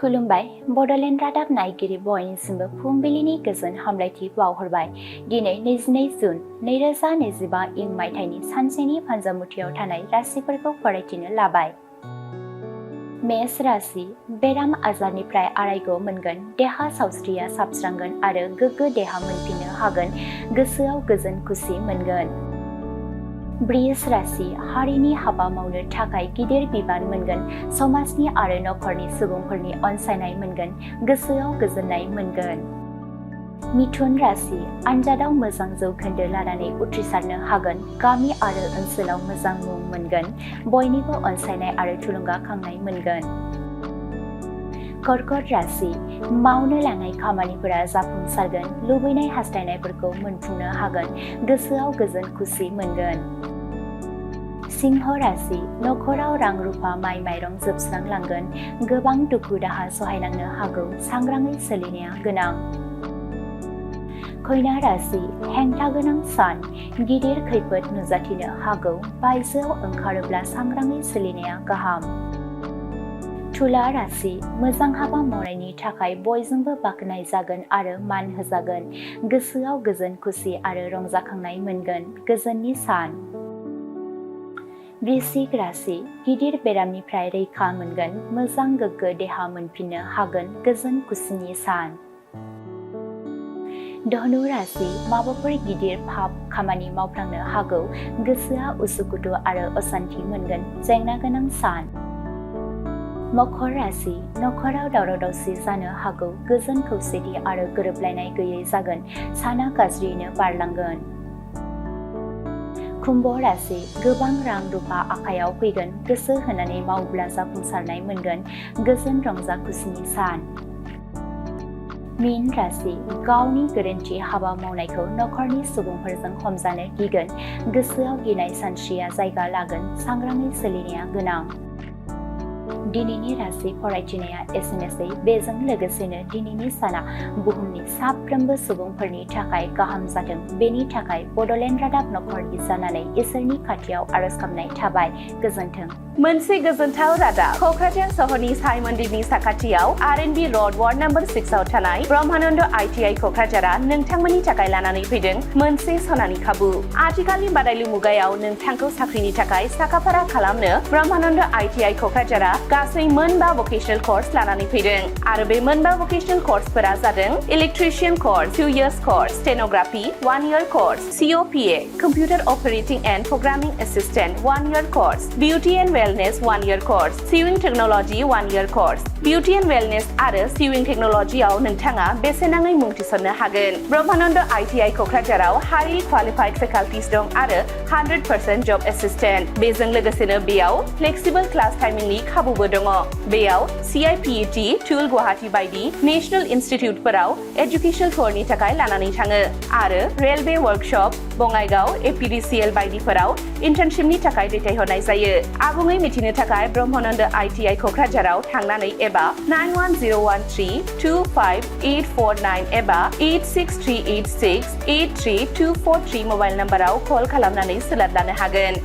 खुलुमबाय बड'लेण्ड रादाब नायगिरि बयनिसिमबो फुंबिलिनि गोजोन हामलायथि बावहरबाय। दिनै 22 जुन 2025 इं मायथाइनि सानसेनि फान्जामुथियाव थानाय राशिफोरखौ फरायथिनो लाबाय। मेष राशि बेराम आजारनिफ्राय आरायग' मोनगोन, देहा सावस्रिया साबस्रांगोन आरो गोग्गो देहा मोनफिननो हागोन, गोसोआव गोजोन खुसि मोनगोन। वृष राशि हारिनि हाबा मावनो थाखाय गिदिर बिबान मोनगोन, समाजनि आरो नखरनि सुबुंफोरनि अनसायनाय मोनगोन, गोसोआव गोजोननाय मोनगोन। मिथुन राशि आनजादाव मोजां जौखोन्दो लानानै उथ्रिसारनो हागोन, गामि आरो ओनसोलाव मोजां मुं मोनगोन, बयनिबो अनसायनाय आरो थुलुंगाखांनाय मोनगोन। कर्कट राशि मावनो लानाय खामानिफोरा जाफुंसारगोन, लुबैनाय हास्थायनायफोरखौ मोनफुंनो हागोन, गोसोआव गोजोन खुसि मोनगोन। सिंह राशि नखराव रां रुफा माइ माइरं जोबस्रांलांगोन, गोबां दुखु दाहा सहायनांनो हागौ, सांग्राङै सोलिनाया गोनां। कन्या राशि हेंथा गोनां सान, गिदिर खैफोद नुजाथिनो हागौ, बायजोआव ओंखारोब्ला सांग्राङै सोलिनाया गाहाम। तुला राशि मोजां हाबा मावनायनि थाखाय बयजोंबो बाख्नाय जागोन आरो मान होजागोन, गोसोआव गोजोन खुसि आरो रंजाखांनाय मोनगोन, गोजोननि सान। वृश्चिक राशि गिदिर बेरामनिफ्राय रैखा मोनगोन, मोजां गोग्गो देहा मोनफिननो हागोन, गोजोन खुसिनि सान। धनु राशि माबाफोर गिदिर पाप खामानि मावफ्लांनो हागौ, गोसोआ उसुखुथु आरो असान्थि मोनगोन, जेंना गोनां सान। मकर राशि नखराव दावराव दावसि जानो हागौ, गोजोन खौसेथि आरो गोरोबलायनाय गैयै जागोन, साना गाज्रियैनो बारलांगोन। कुम्भ राशि गोबां रां रुफा आखायाव फैगोन, गोसो होनानै मावोब्ला जाफुंसारनाय मोनगोन, गोजोन रंजा खुसिनि सान। मीन राशि गावनि गोरोन्थि हाबा मावनायखौ नखरनि सुबुंफोरजों हमजानो गिगोन, गोसोआव गिनाय सानस्रिया जायगा लागोन, सांग्राङै सोलिनाया गोनां। दिनैनि राशि फरायथिनाया एसेनोसै। बेजों लोगोसेनो दिनैनि साना बुहुमनि साफ्रोमबो सुबुंफोरनि थाखाय गाहाम जाथों, बेनि थाखाय बड'लेण्ड रादाब नखरनि जानानै इसोरनि खाथियाव आरज गाबनाय थाबाय। गोजोन्थों। मोनसे गोजोनथाव रादाब क'क्राझार सहरनि साइ मन्दिरनि साखाथियाव R&B र'ड वार्ड नम्बर 6 आव थानाय ब्रह्मानन्द ITI क'क्राझारआ नोंथांमोननि थाखाय लानानै फैदों मोनसे सनानि खाबु। आथिखालनि बादायलु मुगायाव नोंथांखौ साख्रिनि थाखाय साखाफारा खालामनो ब्रह्मानन्द ITI क'क्राझारा गासै मोनबा भकेशनेल कर्स लानानै फैदों आरो बे मोनबा भकेशनेल कर्सफोरा जादों electrician course 2 years course, stenography 1 year course, COPA computer operating and programming assistant 1 year course, beauty and wellness 1 year course, sewing technology 1 year course. Beauty and wellness आरो सिविंग टेक्नोलॉजीआव नोंथाङा बेसेनाङै मुं थिसननो हागोन। ब्रह्मानन्द ITI क'क्राझाराव हाईलि क्वालिफाइड फेकाल्टिस दं आरो 100% जब एसिस्टेंट। बेजों लोगोसेनो बेयाव फ्लेक्सिबल क्लास टाइमिंनि खाबुबो दङ। बेयाव CIPET, टुल गुवाहाटी बायदि नेशनेल इनस्टिट्यूटफोराव एजुकेशनल टुरनि थाखाय लानानै थाङो आरो रेलवे वर्कशप, बङाइगाव, APDCL बायदिफोराव इन्टार्नशिपनि थाखाय दैथायहरनाय जायो। आबुङै मिथिनो थाखाय ब्रह्मानन्द ITI क'क्राझाराव थांनानै एबा 9101325849 एबा 863868324 मबाइल नम्बराव कल खालामनानै सोलाद लानो हागोन।